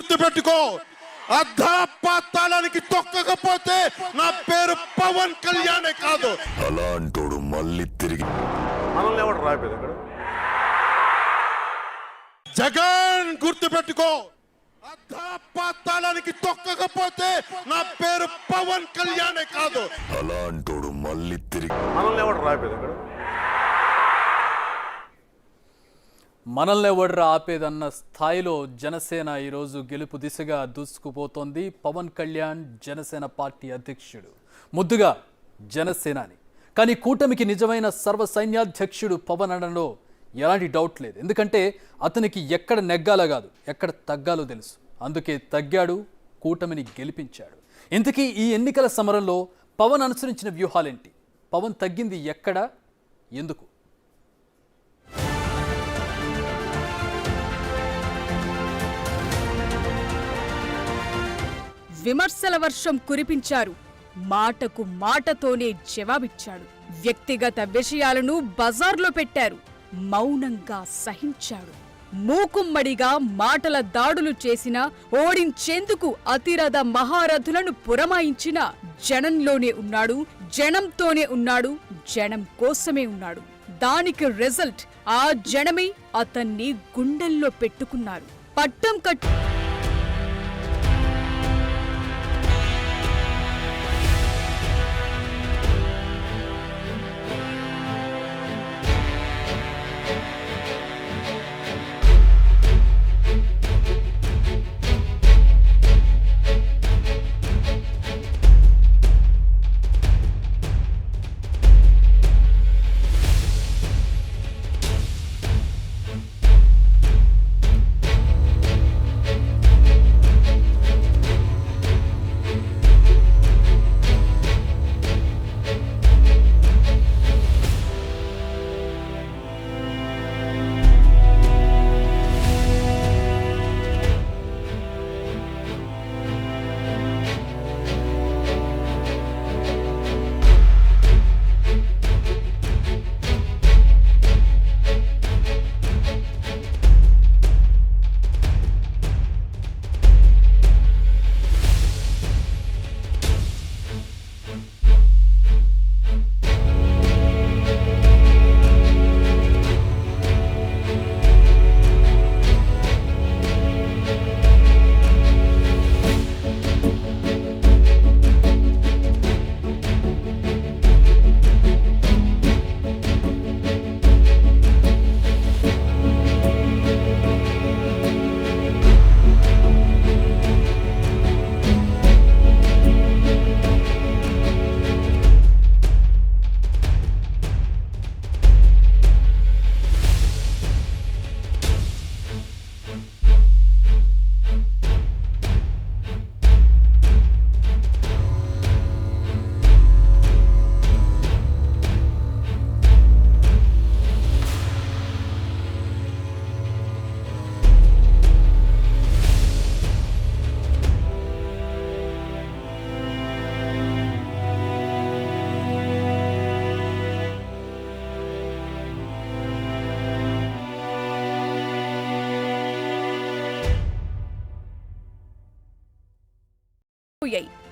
గుర్తుపెట్టుకో, అర్ధపాతాళానికి తొక్కకపోతే నా పేరు పవన్ కళ్యాణే కాదు. అలాంటోడు మళ్ళీ తిరిగి మనల్ని ఎవడు రాయిపోయింది అక్కడ. జగన్ గుర్తుపెట్టుకో, అర్ధపాతాళానికి తొక్కకపోతే నా పేరు పవన్ కళ్యాణే కాదు. అలాంటోడు మళ్ళీ తిరిగి మనల్ని ఎవడు రాయిపోయింది అక్కడ. మనల్ని ఎవడ్రా ఆపేదన్న స్థాయిలో జనసేన ఈరోజు గెలుపు దిశగా దూసుకుపోతోంది. పవన్ కళ్యాణ్ జనసేన పార్టీ అధ్యక్షుడు, ముద్దుగా జనసేనాని. కానీ కూటమికి నిజమైన సర్వసైన్యాధ్యక్షుడు పవన్ అనడంలో ఎలాంటి డౌట్ లేదు. ఎందుకంటే అతనికి ఎక్కడ నెగ్గాలో కాదు, ఎక్కడ తగ్గాలో తెలుసు. అందుకే తగ్గాడు, కూటమిని గెలిపించాడు. ఇంతకీ ఈ ఎన్నికల సమరంలో పవన్ అనుసరించిన వ్యూహాలేంటి? పవన్ తగ్గింది ఎక్కడ, ఎందుకు? విమర్శల వర్షం కురిపించారు, మాటకు మాటతోనే జవాబిచ్చాడు. వ్యక్తిగత విషయాలను బజార్లో పెట్టారు, మౌనంగా సహించాడు. మూకుమ్మడిగా మాటల దాడులు చేసిన, ఓడించేందుకు అతిరథ మహారథులను పురమాయించిన జనంలోనే ఉన్నాడు, జనంతోనే ఉన్నాడు, జనం కోసమే ఉన్నాడు. దానికి రిజల్ట్ ఆ జనమే అతన్ని గుండెల్లో పెట్టుకున్నారు. పట్టం కట్టు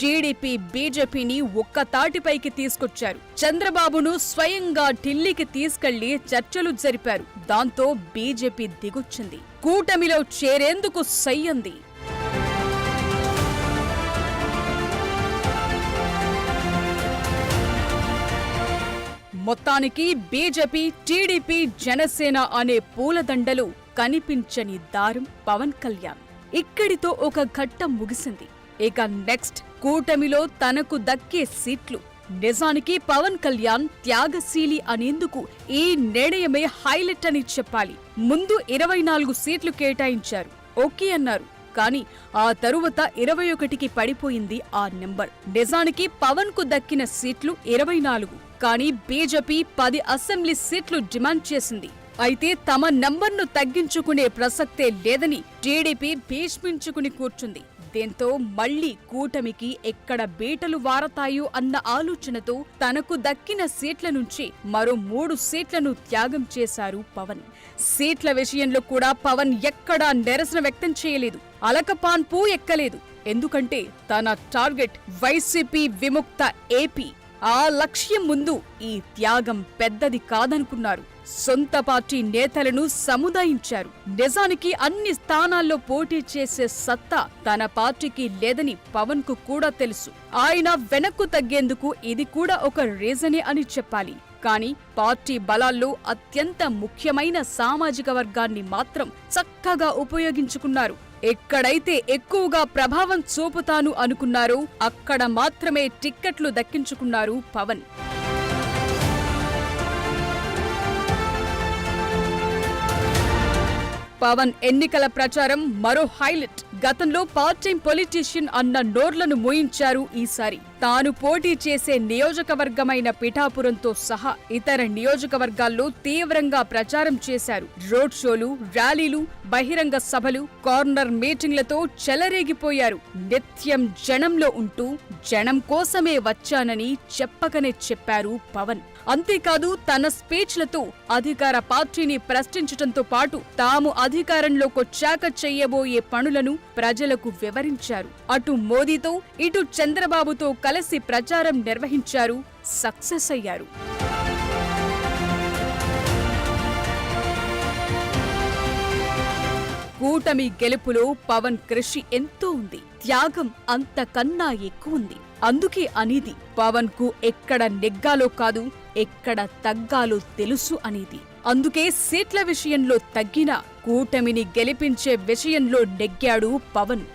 టీడీపీ బీజేపీని ఒక్క తాటిపైకి తీసుకొచ్చారు. చంద్రబాబును స్వయంగా ఢిల్లీకి తీసుకెళ్లి చర్చలు జరిపారు. దాంతో బీజేపీ దిగొచ్చింది, కూటమిలో చేరేందుకు సయ్యంది. మొత్తానికి బీజేపీ, టీడీపీ, జనసేన అనే పూలదండలు కనిపించని దారం పవన్ కళ్యాణ్. ఇక్కడితో ఒక ఘట్టం ముగిసింది. ఇక నెక్స్ట్ కూటమిలో తనకు దక్కే సీట్లు. నిజానికి పవన్ కళ్యాణ్ త్యాగశీలి అనేందుకు ఈ నిర్ణయమే హైలైట్ అని చెప్పాలి. ముందు 24 సీట్లు కేటాయించారు, ఓకే అన్నారు. కానీ ఆ తరువాత 21కి పడిపోయింది ఆ నెంబర్. నిజానికి పవన్ కు దక్కిన సీట్లు 24, కానీ బీజేపీ 10 అసెంబ్లీ సీట్లు డిమాండ్ చేసింది. అయితే తమ నంబర్ను తగ్గించుకునే ప్రసక్తే లేదని టీడీపీ భీష్మించుకుని కూర్చుంది. దీంతో మళ్లీ కూటమికి ఎక్కడ బీటలు వారతాయో అన్న ఆలోచనతో తనకు దక్కిన సీట్ల నుంచి మరో 3 సీట్లను త్యాగం చేశారు పవన్. సీట్ల విషయంలో కూడా పవన్ ఎక్కడా నిరసన వ్యక్తం చేయలేదు, అలకపాన్పు ఎక్కలేదు. ఎందుకంటే తన టార్గెట్ వైసీపీ విముక్త ఏపీ. ఆ లక్ష్యం ముందు ఈ త్యాగం పెద్దది కాదనుకున్నారు. సొంత పార్టీ నేతలను సముదాయించారు. నిజానికి అన్ని స్థానాల్లో పోటీ చేసే సత్తా తన పార్టీకి లేదని పవన్ కు కూడా తెలుసు. ఆయన వెనక్కు తగ్గేందుకు ఇది కూడా ఒక రీజనే అని చెప్పాలి. కానీ పార్టీ బలాల్లో అత్యంత ముఖ్యమైన సామాజిక వర్గాన్ని మాత్రం చక్కగా ఉపయోగించుకున్నారు. ఎక్కడైతే ఎక్కువగా ప్రభావం చూపుతాను అనుకున్నారో అక్కడ మాత్రమే టిక్కెట్లు దక్కించుకున్నారు పవన్. పవన్ ఎన్నికల ప్రచారం మరో హైలైట్. గతంలో పార్ట్ టైం పొలిటీషియన్ అన్న నోర్లను మోయించారు ఈసారి. తాను పోటీ చేసే నియోజకవర్గమైన పిఠాపురంతో సహా ఇతర నియోజకవర్గాల్లో తీవ్రంగా ప్రచారం చేశారు. రోడ్ షోలు, ర్యాలీలు, బహిరంగ సభలు, కార్నర్ మీటింగ్లతో చెలరేగిపోయారు. నిత్యం జనంలో ఉంటూ జనం కోసమే వచ్చానని చెప్పకనే చెప్పారు పవన్. అంతేకాదు తన స్పీచ్లతో అధికార పార్టీని ప్రశ్నించడంతో పాటు తాము అధికారంలోకొచ్చాక చెయ్యబోయే పనులను ప్రజలకు వివరించారు. అటు మోదీతో ఇటు చంద్రబాబుతో కలిసి ప్రచారం నిర్వహించారు, సక్సెస్ అయ్యారు. కూటమి గెలుపులో పవన్ కృషి ఎంతో ఉంది, త్యాగం అంతకన్నా ఎక్కువుంది. అందుకే అనేది పవన్ కు ఎక్కడ నెగ్గాలో కాదు, ఎక్కడ తగ్గాలో తెలుసు అనేది. అందుకే సీట్ల విషయంలో తగ్గినా కూటమిని గెలిపించే విషయంలో నెగ్గాడు పవన్.